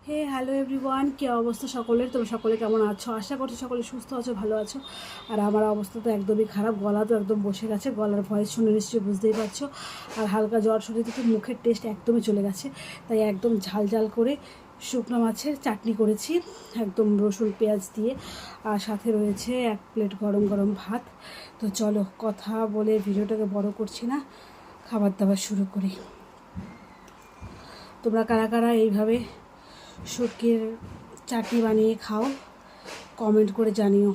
হে hello everyone, কী অবস্থা সকলের? তোমরা সকলে কেমন আছো? আশা করছি সকলে সুস্থ আছো, ভালো আছো। আর আমার অবস্থা তো একদমই খারাপ, গলা তো একদম বসে গেছে, গলার ভয়েস শুনে নিশ্চয়ই বুঝতেই পারছো। আর হালকা জ্বর শরীর থেকে মুখের টেস্ট একদমই চলে গেছে, তাই একদম ঝাল ঝাল করে শুকনো মাছের চাটনি করেছি, একদম রসুন পেঁয়াজ দিয়ে। আর সাথে রয়েছে 1 প্লেট গরম গরম ভাত। তো চলো, কথা বলে ভিডিওটাকে বড় করছি না, খাবার দাবার শুরু করি। তোমরা কারা কারা এইভাবে শুটকির চাটনি বানিয়ে খাও, কমেন্ট করে জানিও।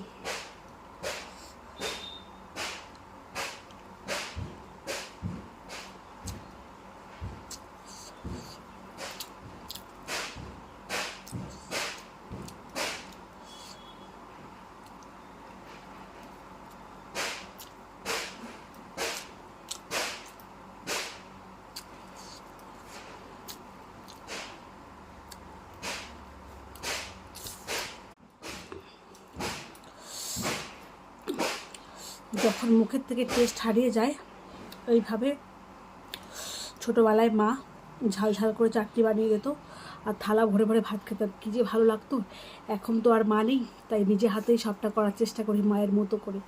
যখন মুখের থেকে টেস্ট হারিয়ে যায়, এইভাবে ছোটোবেলায় মা ঝাল ঝাল করে চাটনি বানিয়ে দিত আর থালা ভরে ভরে ভাত খেতাম, কী যে ভালো লাগতো। এখন তো আর মা নেই, তাই নিজে হাতেই সবটা করার চেষ্টা করি মায়ের মতো করে।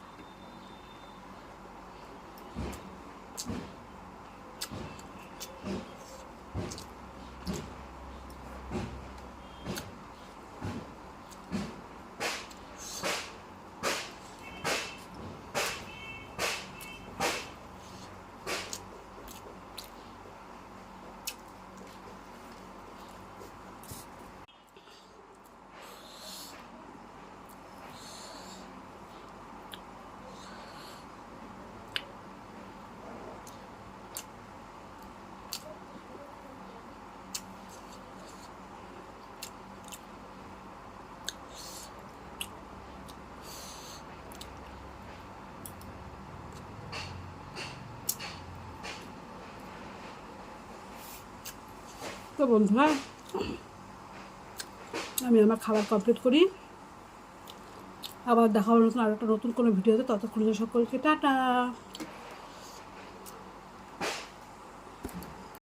তো বন্ধুরা, আমি আমার খাবার কমপ্লিট করি, আবার দেখা হবে নতুন আরেকটা নতুন কোনো ভিডিওতে। ততক্ষণ সকলকে টাটা।